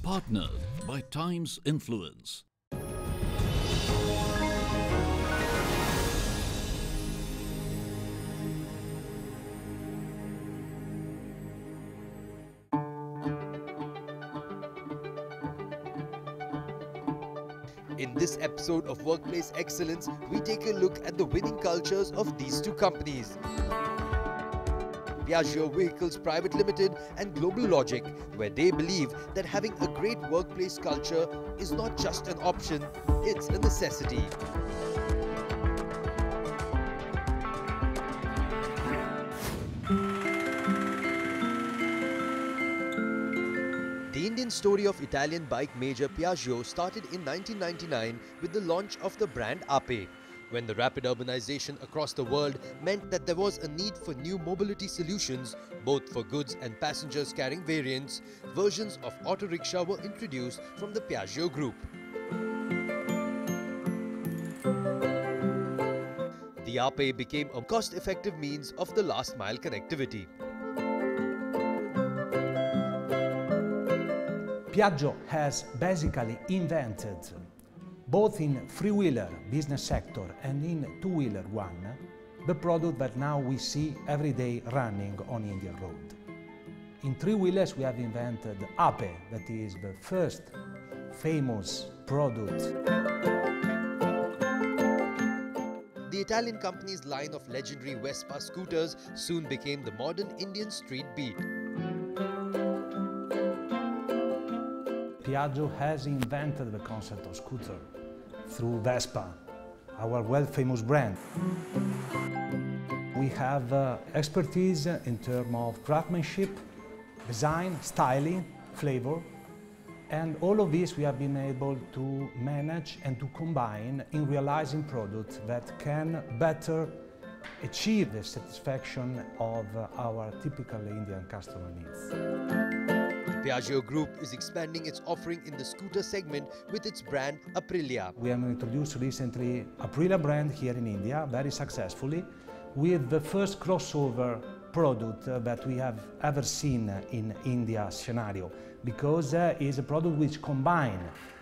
Partnered by Time's influence. In this episode of Workplace Excellence, we take a look at the winning cultures of these two companies, Piaggio Vehicles Private Limited and GlobalLogic, where they believe that having a great workplace culture is not just an option, it's a necessity. The Indian story of Italian bike major Piaggio started in 1999 with the launch of the brand Ape. When the rapid urbanization across the world meant that there was a need for new mobility solutions, both for goods and passengers carrying variants, versions of auto rickshaw were introduced from the Piaggio group. The Ape became a cost-effective means of the last mile connectivity. Piaggio has basically invented, both in three-wheeler business sector and in two-wheeler one, the product that now we see every day running on Indian road. In three-wheelers we have invented Ape, that is the first famous product. The Italian company's line of legendary Vespa scooters soon became the modern Indian street beat. Piaggio has invented the concept of scooter through Vespa, our world-famous brand. We have expertise in terms of craftsmanship, design, styling, flavor, and all of this we have been able to manage and to combine in realizing products that can better achieve the satisfaction of our typical Indian customer needs. Piaggio Group is expanding its offering in the scooter segment with its brand Aprilia. We have introduced recently Aprilia brand here in India very successfully with the first crossover product that we have ever seen in India scenario, because it is a product which combines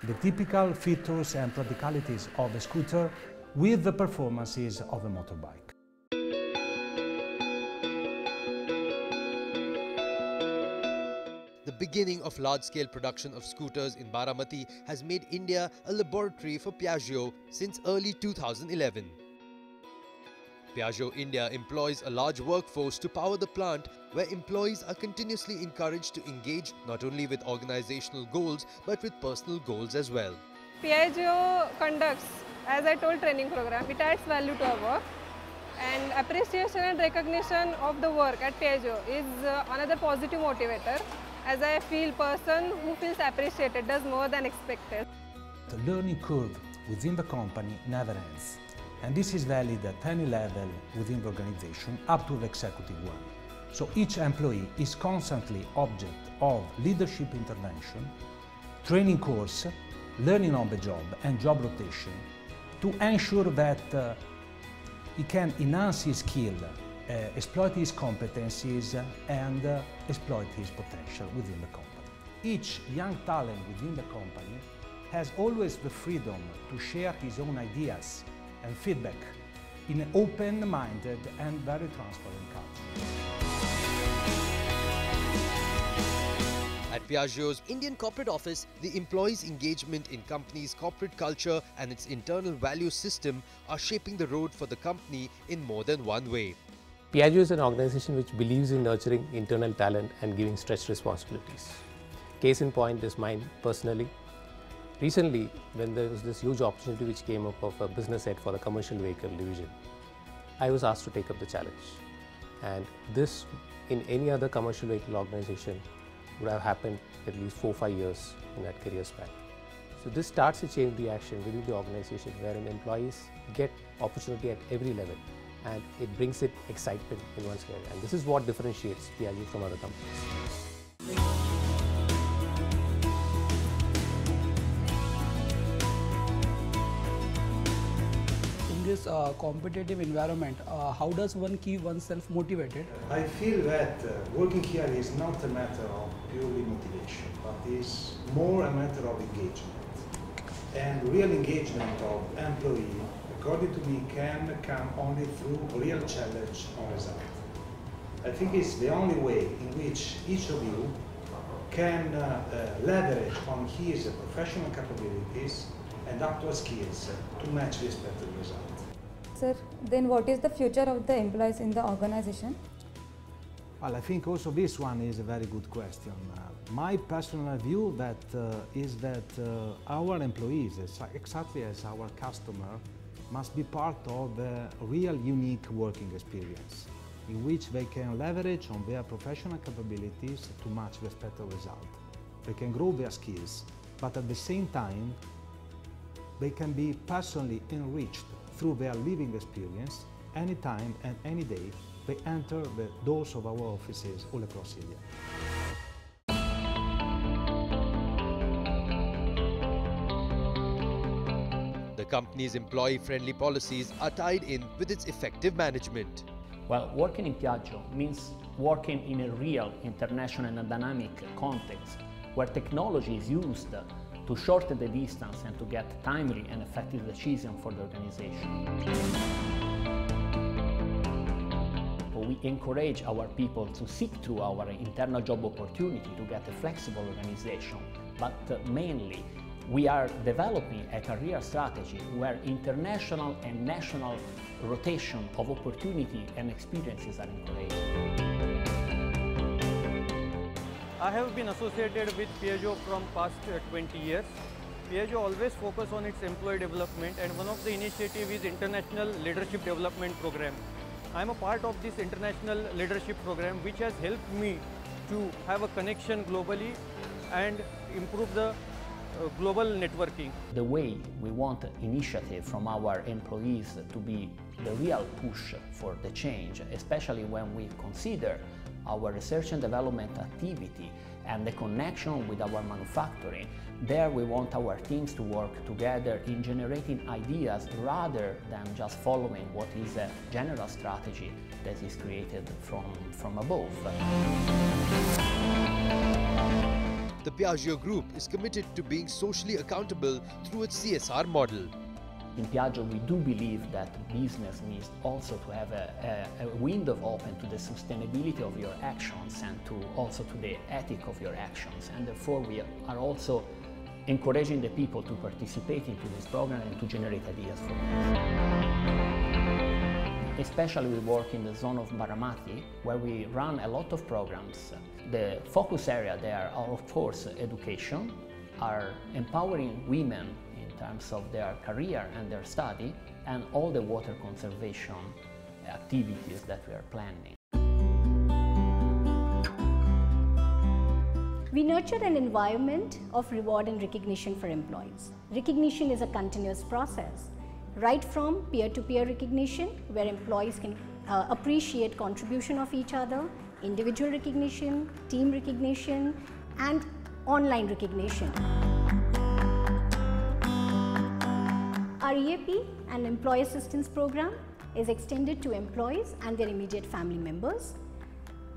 the typical features and practicalities of a scooter with the performances of a motorbike. The beginning of large-scale production of scooters in Baramati has made India a laboratory for Piaggio since early 2011. Piaggio India employs a large workforce to power the plant, where employees are continuously encouraged to engage not only with organizational goals but with personal goals as well. Piaggio conducts, as I told, training program. It adds value to our work, and appreciation and recognition of the work at Piaggio is another positive motivator, as I feel person who feels appreciated does more than expected. The learning curve within the company never ends, and this is valid at any level within the organization up to the executive one. So each employee is constantly object of leadership intervention, training course, learning on the job and job rotation to ensure that he can enhance his skill, exploit his competencies and exploit his potential within the company. Each young talent within the company has always the freedom to share his own ideas and feedback in an open-minded and very transparent culture. At Piaggio's Indian corporate office, the employees' engagement in company's corporate culture and its internal value system are shaping the road for the company in more than one way. Piaggio is an organization which believes in nurturing internal talent and giving stretched responsibilities. Case in point is mine personally. Recently, when there was this huge opportunity which came up of a business head for the commercial vehicle division, I was asked to take up the challenge. And this, in any other commercial vehicle organization, would have happened at least 4 or 5 years in that career span. So this starts a chain reaction within the organization wherein employees get opportunity at every level, and it brings it excitement in one's career. And this is what differentiates Piaggio from other companies. In this competitive environment, how does one keep oneself motivated? I feel that working here is not a matter of purely motivation, but is more a matter of engagement. And real engagement of employee, according to me, can come only through real challenge on result. I think it's the only way in which each of you can leverage on his professional capabilities and actual skills to match the expected result. Sir, then what is the future of the employees in the organization? Well, I think also this one is a very good question. My personal view is that our employees, exactly as our customer, must be part of a real unique working experience in which they can leverage on their professional capabilities to match the expected result. They can grow their skills, but at the same time, they can be personally enriched through their living experience anytime and any day they enter the doors of our offices all across India. The company's employee-friendly policies are tied in with its effective management. Well, working in Piaggio means working in a real international and dynamic context where technology is used to shorten the distance and to get timely and effective decisions for the organization. We encourage our people to seek through our internal job opportunity to get a flexible organization, but mainly we are developing a career strategy where international and national rotation of opportunity and experiences are encouraged. I have been associated with Piaggio from past 20 years. Piaggio always focus on its employee development, and one of the initiative is International Leadership Development Program. I am a part of this International Leadership Program, which has helped me to have a connection globally and improve the global networking. The way we want initiative from our employees to be the real push for the change, especially when we consider our research and development activity and the connection with our manufacturing. There we want our teams to work together in generating ideas rather than just following what is a general strategy that is created from above. The Piaggio Group is committed to being socially accountable through its CSR model. In Piaggio, we do believe that business needs also to have a window open to the sustainability of your actions and also to the ethic of your actions. And therefore, we are also encouraging the people to participate into this program and to generate ideas from it. Especially we work in the zone of Baramati, where we run a lot of programs. The focus area there are, of course, education, are empowering women in terms of their career and their study, and all the water conservation activities that we are planning. We nurture an environment of reward and recognition for employees. Recognition is a continuous process, right from peer-to-peer recognition, where employees can appreciate contribution of each other, individual recognition, team recognition, and online recognition. Our EAP, an employee assistance program, is extended to employees and their immediate family members.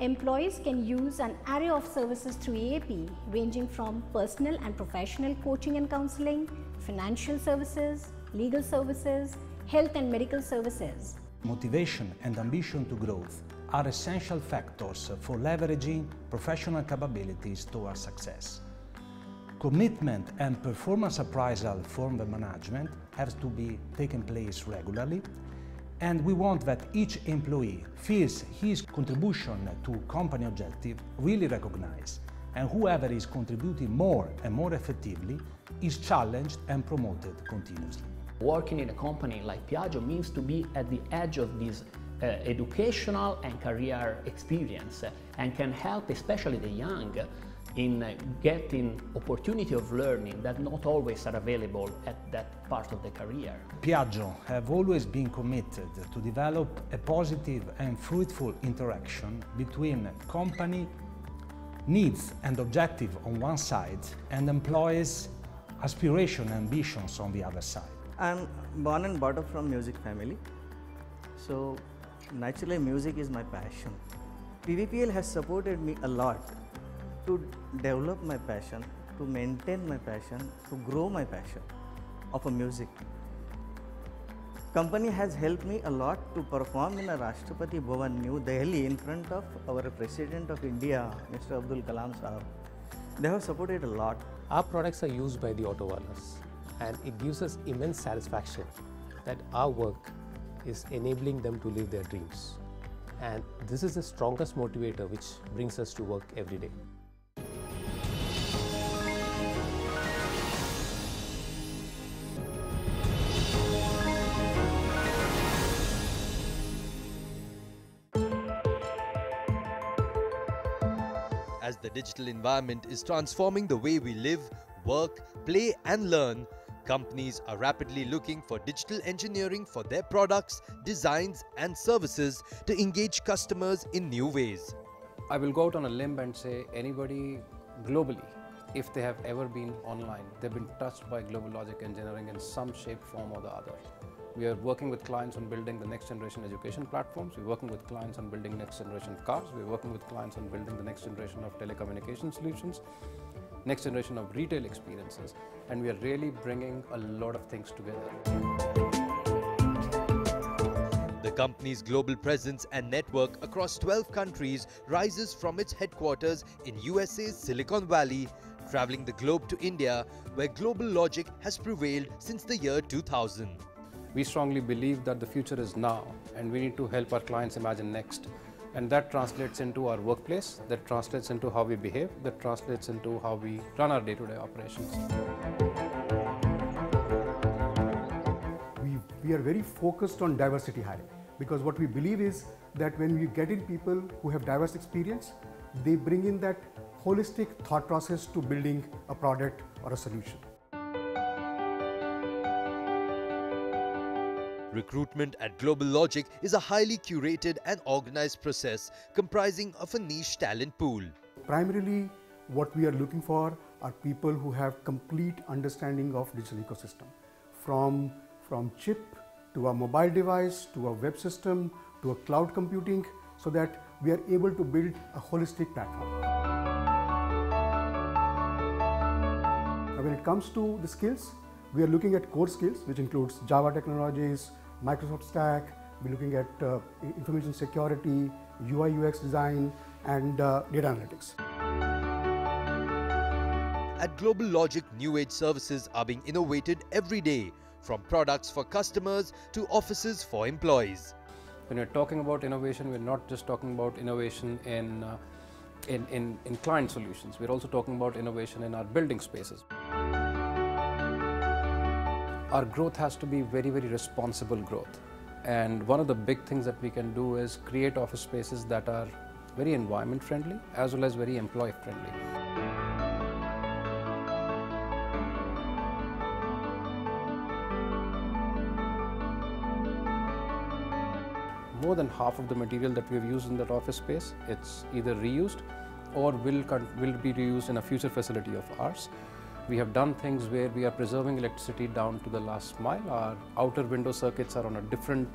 Employees can use an array of services through EAP, ranging from personal and professional coaching and counseling, financial services, legal services, health and medical services. Motivation and ambition to growth are essential factors for leveraging professional capabilities towards success. Commitment and performance appraisal from the management have to be taking place regularly, and we want that each employee feels his contribution to company objective really recognized, and whoever is contributing more and more effectively is challenged and promoted continuously. Working in a company like Piaggio means to be at the edge of this educational and career experience, and can help especially the young in getting opportunity of learning that not always are available at that part of the career. Piaggio have always been committed to develop a positive and fruitful interaction between company needs and objective on one side and employees' aspiration and ambitions on the other side. I'm born and brought up from music family, so naturally music is my passion. PVPL has supported me a lot to develop my passion, to maintain my passion, to grow my passion of music. Company has helped me a lot to perform in a Rashtrapati Bhavan, New Delhi, in front of our President of India, Mr. Abdul Kalam Sahab. They have supported a lot. Our products are used by the autowalas, and it gives us immense satisfaction that our work is enabling them to live their dreams. And this is the strongest motivator which brings us to work every day. As the digital environment is transforming the way we live, work, play and learn, companies are rapidly looking for digital engineering for their products, designs and services to engage customers in new ways. I will go out on a limb and say anybody globally, if they have ever been online, they've been touched by GlobalLogic engineering in some shape, form or the other. We are working with clients on building the next generation education platforms. We're working with clients on building next generation cars. We're working with clients on building the next generation of telecommunication solutions, next generation of retail experiences. And we are really bringing a lot of things together. The company's global presence and network across 12 countries rises from its headquarters in USA's Silicon Valley, traveling the globe to India, where GlobalLogic has prevailed since the year 2000. We strongly believe that the future is now and we need to help our clients imagine next. And that translates into our workplace, that translates into how we behave, that translates into how we run our day-to-day operations. We are very focused on diversity hiring, because what we believe is that when we get in people who have diverse experience, they bring in that holistic thought process to building a product or a solution. Recruitment at GlobalLogic is a highly curated and organized process comprising of a niche talent pool. Primarily, what we are looking for are people who have complete understanding of digital ecosystem, from chip to a mobile device to a web system to a cloud computing, so that we are able to build a holistic platform. Now, when it comes to the skills, we are looking at core skills, which includes Java technologies, Microsoft stack. We're looking at information security, UI UX design and data analytics. At GlobalLogic, new age services are being innovated every day, from products for customers to offices for employees. When we're talking about innovation, we're not just talking about innovation in client solutions. We're also talking about innovation in our building spaces. Our growth has to be very, very responsible growth. And one of the big things that we can do is create office spaces that are very environment friendly as well as very employee friendly. More than half of the material that we've used in that office space, it's either reused or will be reused in a future facility of ours. We have done things where we are preserving electricity down to the last mile. Our outer window circuits are on a different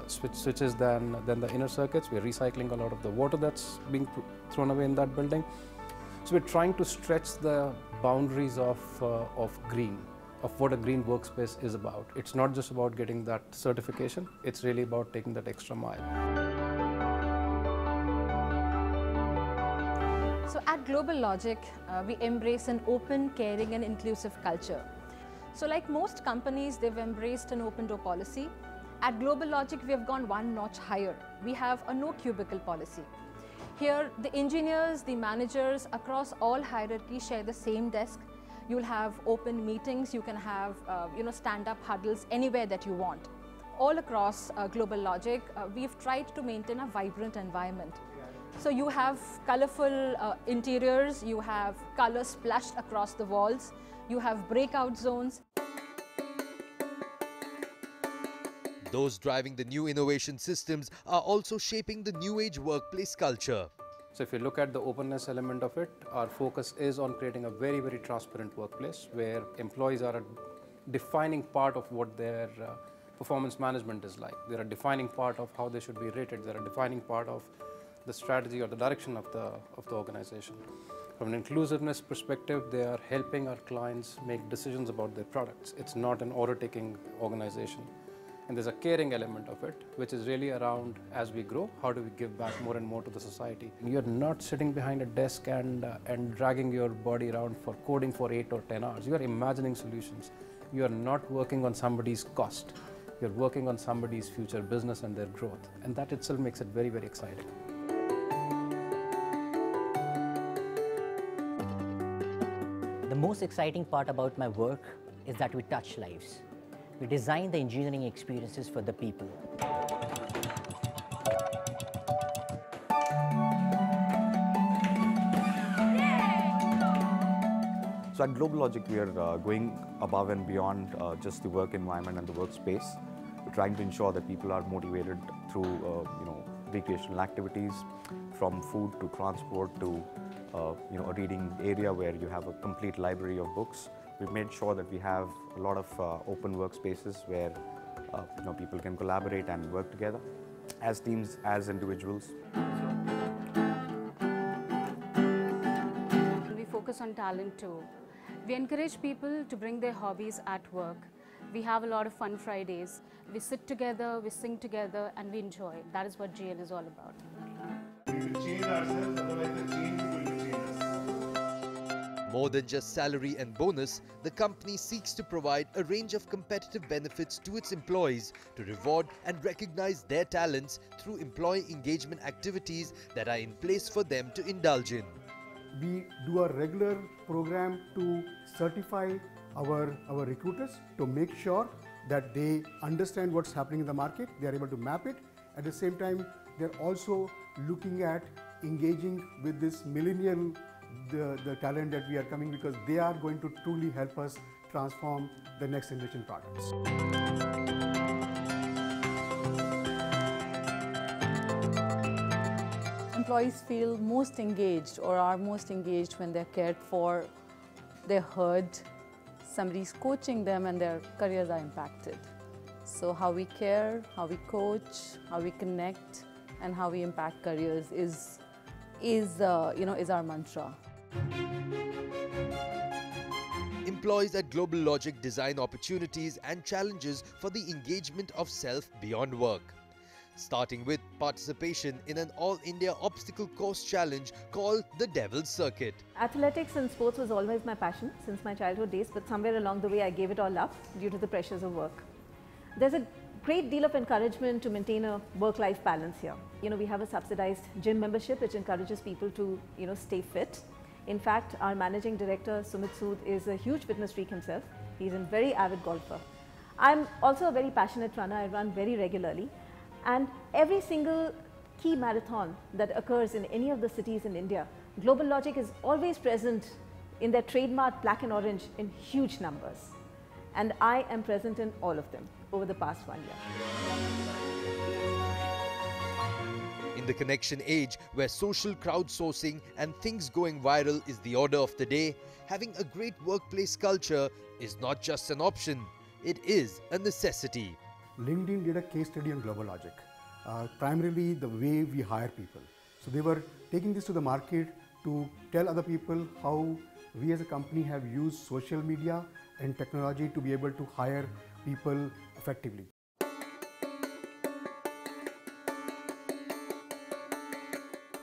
switches than the inner circuits. We're recycling a lot of the water that's being thrown away in that building. So we're trying to stretch the boundaries of green, of what a green workspace is about. It's not just about getting that certification, it's really about taking that extra mile. So at GlobalLogic, we embrace an open, caring and inclusive culture. So like most companies, they've embraced an open door policy. At GlobalLogic, we have gone one notch higher. We have a no cubicle policy. Here, the engineers, the managers across all hierarchies share the same desk. You'll have open meetings, you can have stand-up huddles anywhere that you want. All across GlobalLogic, we've tried to maintain a vibrant environment. So you have colorful interiors, you have color splashed across the walls, you have breakout zones. Those driving the new innovation systems are also shaping the new age workplace culture. So if you look at the openness element of it, our focus is on creating a very, very transparent workplace where employees are a defining part of what their performance management is like. They're a defining part of how they should be rated. They're a defining part of the strategy or the direction of the organization. From an inclusiveness perspective, they are helping our clients make decisions about their products. It's not an order-taking organization. And there's a caring element of it, which is really around, as we grow, how do we give back more and more to the society? You're not sitting behind a desk and dragging your body around for coding for 8 or 10 hours. You are imagining solutions. You are not working on somebody's cost. You're working on somebody's future business and their growth. And that itself makes it very, very exciting. The most exciting part about my work is that we touch lives. We design the engineering experiences for the people. So at GlobalLogic, we are going above and beyond just the work environment and the workspace. We're trying to ensure that people are motivated through recreational activities, from food to transport to a reading area where you have a complete library of books. We've made sure that we have a lot of open workspaces where people can collaborate and work together as teams, as individuals. We focus on talent too. We encourage people to bring their hobbies at work. We have a lot of fun Fridays. We sit together, we sing together, and we enjoy. That is what GL is all about. We will change ourselves, otherwise the change will change us. More than just salary and bonus, the company seeks to provide a range of competitive benefits to its employees to reward and recognize their talents through employee engagement activities that are in place for them to indulge in. We do a regular program to certify our recruiters to make sure that they understand what's happening in the market, they are able to map it. At the same time, they're also looking at engaging with this millennial the talent that we are coming, because they are going to truly help us transform the next generation products. Employees feel most engaged or are most engaged when they're cared for, they're heard, somebody's coaching them and their careers are impacted. So how we care, how we coach, how we connect and how we impact careers is our mantra. Employees at GlobalLogic design opportunities and challenges for the engagement of self beyond work. Starting with participation in an all-India obstacle course challenge called the Devil's Circuit. Athletics and sports was always my passion since my childhood days, but somewhere along the way I gave it all up due to the pressures of work. There's a great deal of encouragement to maintain a work-life balance here. We have a subsidized gym membership which encourages people to, stay fit. In fact, our managing director, Sumit Sood, is a huge fitness freak himself. He's a very avid golfer. I'm also a very passionate runner. I run very regularly. And every single key marathon that occurs in any of the cities in India, GlobalLogic is always present in their trademark black and orange in huge numbers. And I am present in all of them over the past 1 year. In the connection age, where social crowdsourcing and things going viral is the order of the day, having a great workplace culture is not just an option, it is a necessity. LinkedIn did a case study on GlobalLogic, primarily the way we hire people. So they were taking this to the market to tell other people how we as a company have used social media and technology to be able to hire people effectively.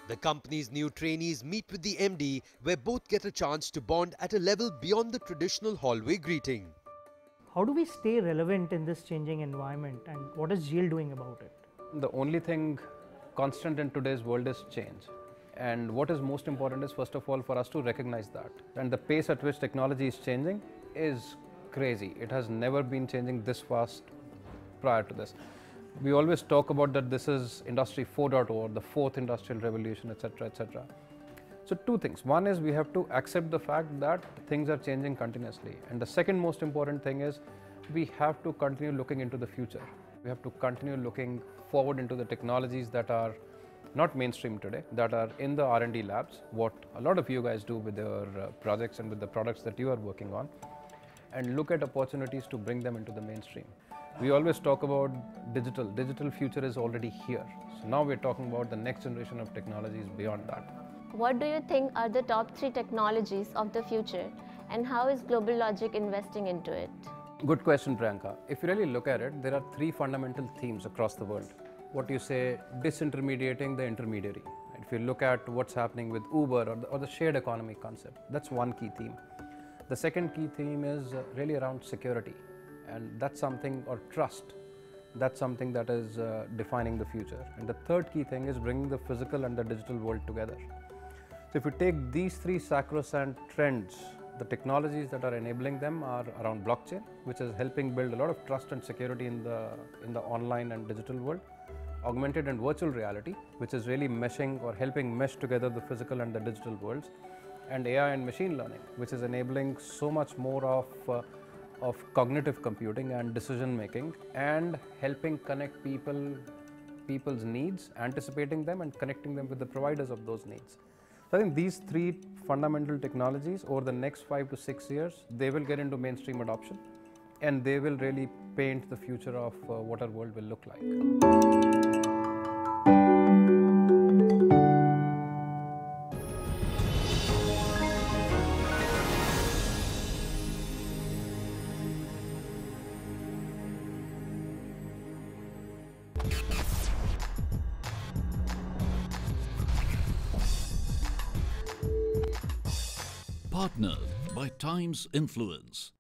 The company's new trainees meet with the MD, where both get a chance to bond at a level beyond the traditional hallway greeting. How do we stay relevant in this changing environment, and what is GL doing about it? The only thing constant in today's world is change. And what is most important is, first of all, for us to recognize that. And the pace at which technology is changing is crazy. It has never been changing this fast prior to this. We always talk about that this is Industry 4.0, the fourth industrial revolution, etc., etc. So two things. One is we have to accept the fact that things are changing continuously. And the second most important thing is we have to continue looking into the future. We have to continue looking forward into the technologies that are not mainstream today, that are in the R&D labs, what a lot of you guys do with your projects and with the products that you are working on, and look at opportunities to bring them into the mainstream. We always talk about digital. Digital future is already here. So now we're talking about the next generation of technologies beyond that. What do you think are the top 3 technologies of the future, and how is GlobalLogic investing into it? Good question, Priyanka. If you really look at it, there are 3 fundamental themes across the world. What you say, disintermediating the intermediary. If you look at what's happening with Uber or the shared economy concept, that's one key theme. The second key theme is really around security, and that's something, or trust, that's something that is defining the future. And the third key thing is bringing the physical and the digital world together. So if you take these 3 sacrosanct trends, the technologies that are enabling them are around blockchain, which is helping build a lot of trust and security in the online and digital world. Augmented and virtual reality, which is really meshing or helping mesh together the physical and the digital worlds. And AI and machine learning, which is enabling so much more of cognitive computing and decision making, and helping connect people's needs, anticipating them and connecting them with the providers of those needs. So I think these 3 fundamental technologies over the next 5 to 6 years, they will get into mainstream adoption, and they will really paint the future of what our world will look like. Partnered by Times Influence.